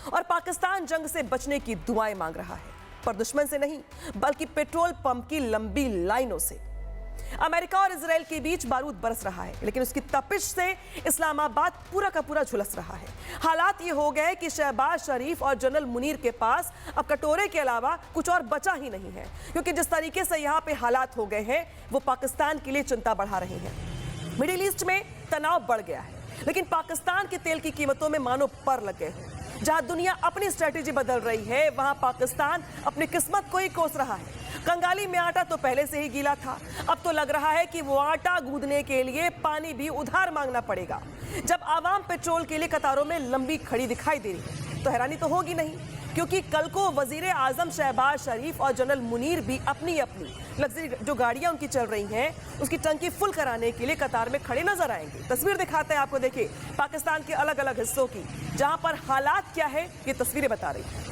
और पाकिस्तान जंग से बचने की दुआएं मांग रहा है, पर दुश्मन से नहीं बल्कि पेट्रोल पंप की लंबी लाइनों से। अमेरिका और इजराइल के बीच बारूद बरस रहा है, लेकिन उसकी तपिश से इस्लामाबाद पूरा का पूरा झुलस रहा है। हालात ये हो गए कि शहबाज शरीफ और जनरल मुनीर के पास अब कटोरे के अलावा कुछ और बचा ही नहीं है, क्योंकि जिस तरीके से यहाँ पे हालात हो गए हैं वो पाकिस्तान के लिए चिंता बढ़ा रहे हैं। मिडिल ईस्ट में तनाव बढ़ गया है, लेकिन पाकिस्तान के तेल की कीमतों में मानो पर लग गए हैं। जहां दुनिया अपनी स्ट्रेटेजी बदल रही है, वहां पाकिस्तान अपनी किस्मत को ही कोस रहा है। कंगाली में आटा तो पहले से ही गीला था, अब तो लग रहा है कि वो आटा गूंदने के लिए पानी भी उधार मांगना पड़ेगा। जब आवाम पेट्रोल के लिए कतारों में लंबी खड़ी दिखाई दे रही है तो हैरानी तो होगी नहीं, क्योंकि कल को वजीर आजम शहबाज शरीफ और जनरल मुनीर भी अपनी अपनी लग्जरी जो गाड़ियां उनकी चल रही हैं उसकी टंकी फुल कराने के लिए कतार में खड़े नजर आएंगे। तस्वीर दिखाते हैं आपको, देखिए पाकिस्तान के अलग अलग हिस्सों की, जहां पर हालात क्या है ये तस्वीरें बता रही हैं।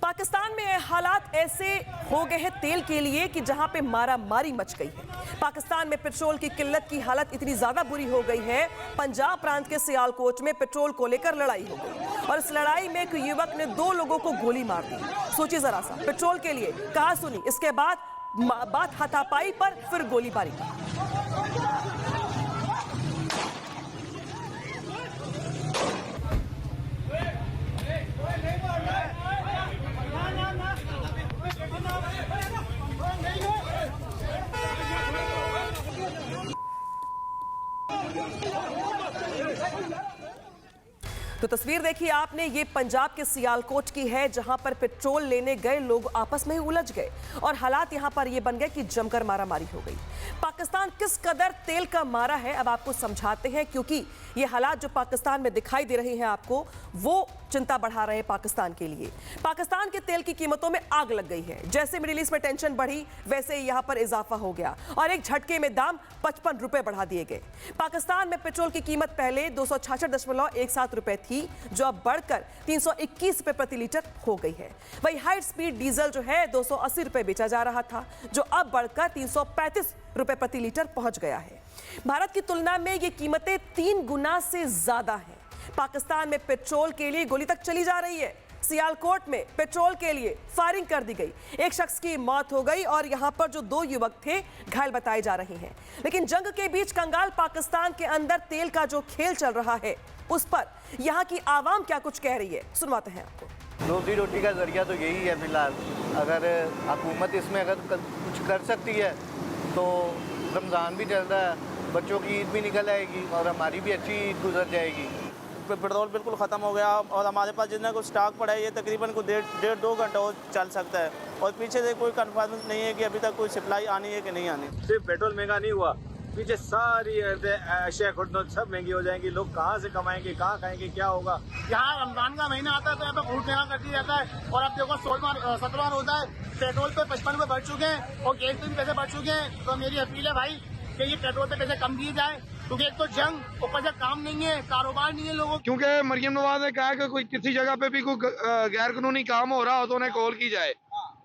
पाकिस्तान में हालात ऐसे हो गए हैं तेल के लिए कि जहां पे मारा मारी मच गई है। पाकिस्तान में पेट्रोल की किल्लत की हालत इतनी ज्यादा बुरी हो गई है, पंजाब प्रांत के सियालकोट में पेट्रोल को लेकर लड़ाई हो गई और इस लड़ाई में एक युवक ने 2 लोगों को गोली मार दी। सोचिए जरा सा, पेट्रोल के लिए कहा सुनी, इसके बाद बात हाथापाई पर, फिर गोलीबारी पर। तो तस्वीर देखिए आपने, ये पंजाब के सियालकोट की है, जहां पर पेट्रोल लेने गए लोग आपस में ही उलझ गए और हालात यहां पर ये बन गए कि जमकर मारामारी हो गई। पाकिस्तान किस कदर तेल का मारा है अब आपको समझाते हैं, क्योंकि ये हालात जो पाकिस्तान में दिखाई दे रहे हैं आपको, वो चिंता बढ़ा रहे हैं पाकिस्तान के लिए। पाकिस्तान के तेल की कीमतों में आग लग गई है। जैसे मिडिल ईस्ट में टेंशन बढ़ी, वैसे ही यहां पर इजाफा हो गया और एक झटके में दाम 55 रुपए बढ़ा दिए गए। पाकिस्तान में पेट्रोल की कीमत पहले 266.17 रुपए थी, जो अब बढ़कर 321 रुपए प्रति लीटर हो गई है। वही हाई स्पीड डीजल जो है 280 रुपए बेचा जा रहा था, जो अब बढ़कर 335 रुपए प्रति लीटर पहुंच गया है। भारत की तुलना में ये कीमतें 3 गुना से ज्यादा हैं। पाकिस्तान में पेट्रोल के लिए गोली तक चली जा रही है। सियालकोट में पेट्रोल के लिए फायरिंग कर दी गई, एक शख्स की मौत हो गई और यहां पर जो 2 युवक थे घायल बताए जा रहे हैं। लेकिन जंग के बीच कंगाल पाकिस्तान के अंदर तेल का जो खेल चल रहा है, उस पर यहां की आवाम क्या कुछ कह रही है, सुनवाते हैं आपको। रोजी रोटी का जरिया तो यही है फिलहाल। अगर हुकूमत इसमें अगर कुछ कर सकती है तो रमज़ान भी चल रहा है, बच्चों की ईद भी निकल आएगी और हमारी भी अच्छी ईद गुजर जाएगी। पेट्रोल बिल्कुल ख़त्म हो गया और हमारे पास जितना कुछ स्टॉक पड़ा है ये तकरीबन को 1.5-2 घंटा और चल सकता है और पीछे से कोई कन्फर्म नहीं है कि अभी तक कोई सप्लाई आनी है कि नहीं आनी। सिर्फ पेट्रोल महंगा नहीं हुआ, पीछे सारी अशिया खुदनोद सब महंगी हो जाएंगी। लोग कहाँ से कमाएंगे, कहाँ खाएंगे, क्या होगा। यहाँ रमजान का महीना आता है तो यहाँ पे फ्रूट महंगा कर दिया जाता है और अब देखो 16वां रोजा है, पेट्रोल पे 55 रुपए बढ़ चुके हैं और गैस पे भी पैसे बढ़ चुके हैं। तो मेरी अपील है भाई कि ये पेट्रोल पे पैसे कम दिए जाए, क्योंकि एक तो जंग, ऊपर से काम नहीं है, कारोबार नहीं है लोगों। क्योंकि मरियम नवाज ने कहा कि कोई किसी जगह पे भी कोई गैर कानूनी काम हो रहा हो तो उन्हें कॉल की जाए,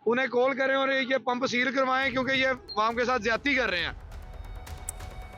उन्हें कॉल करें और ये पंप सील करवाएं, क्योंकि ये आवाम के साथ ज्यादती कर रहे हैं।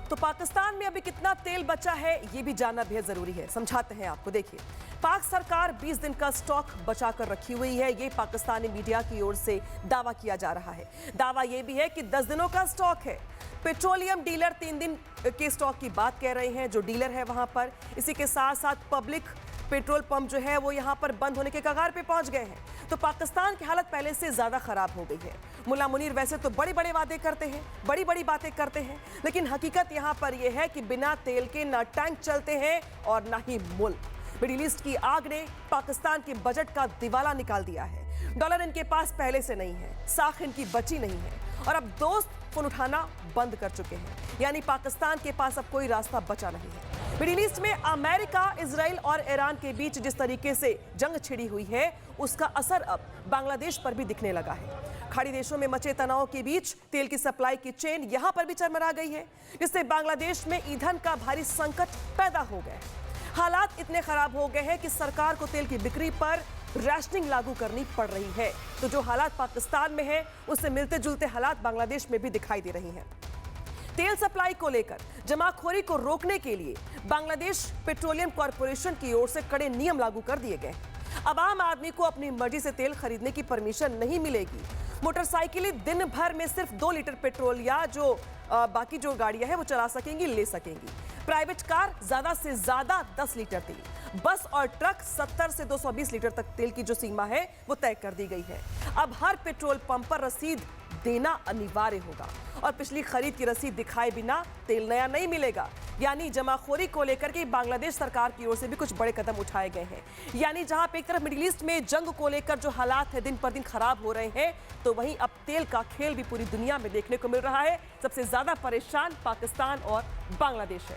तो पाकिस्तान में अभी कितना तेल बचा है ये भी जानना बेहद जरूरी है, समझाते हैं आपको। देखिए, पाक सरकार 20 दिन का स्टॉक बचा कर रखी हुई है, ये पाकिस्तानी मीडिया की ओर से दावा किया जा रहा है। दावा ये भी है कि 10 दिनों का स्टॉक है। पेट्रोलियम डीलर 3 दिन के स्टॉक की बात कह रहे हैं, जो डीलर है वहां पर। इसी के साथ साथ पब्लिक पेट्रोल पंप जो है वो यहां पर बंद होने के कगार पे पहुंच गए हैं। तो पाकिस्तान की हालत पहले से ज्यादा खराब हो गई है। मुल्ला मुनीर वैसे तो बड़ी बड़ी वादे करते हैं, बड़ी बड़ी बातें करते हैं, लेकिन हकीकत यहां पर यह है कि बिना तेल के ना टैंक चलते हैं और ना ही मुल्क। मिडिल ईस्ट की आग ने पाकिस्तान के बजट का दिवाला निकाल दिया है। डॉलर इनके पास पहले से नहीं है, साख इनकी बची नहीं है और अब दोस्त फोन उठाना बंद कर चुके हैं, यानी पाकिस्तान के पास अब कोई रास्ता बचा नहीं है। मिडिल ईस्ट में अमेरिका, इजराइल और ईरान के बीच जिस तरीके से जंग छिड़ी हुई है, उसका असर अब बांग्लादेश पर भी दिखने लगा है। खाड़ी देशों में मचे तनाव के बीच तेल की सप्लाई की चेन यहां पर भी चरमरा गई है, जिससे बांग्लादेश में ईंधन का भारी संकट पैदा हो गया है। हालात इतने खराब हो गए हैं कि सरकार को तेल की बिक्री पर रैशनिंग लागू करनी पड़ रही है। तो जो हालात पाकिस्तान में है, उससे मिलते जुलते हालात बांग्लादेश में भी दिखाई दे रही हैं। तेल सप्लाई को लेकर जमाखोरी को रोकने के लिए बांग्लादेश पेट्रोलियम कॉरपोरेशन की ओर से कड़े नियम लागू कर दिए गए। अब आम आदमी को अपनी मर्जी से तेल खरीदने की परमिशन नहीं मिलेगी। मोटरसाइकिलें दिन भर में सिर्फ 2 लीटर पेट्रोल या जो बाकी जो गाड़ियां हैं वो चला सकेंगी, ले सकेंगी। प्राइवेट कार ज्यादा से ज्यादा 10 लीटर तेल, बस और ट्रक 70 से 220 लीटर तक तेल की जो सीमा है वो तय कर दी गई है। अब हर पेट्रोल पंप पर रसीद देना अनिवार्य होगा और पिछली खरीद की रसीद दिखाए बिना तेल नया नहीं मिलेगा। यानी जमाखोरी को लेकर के बांग्लादेश सरकार की ओर से भी कुछ बड़े कदम उठाए गए हैं। यानी जहां पे एक तरफ मिडिल ईस्ट में जंग को लेकर जो हालात है दिन पर दिन खराब हो रहे हैं, तो वहीं अब तेल का खेल भी पूरी दुनिया में देखने को मिल रहा है। सबसे ज्यादा परेशान पाकिस्तान और बांग्लादेश है।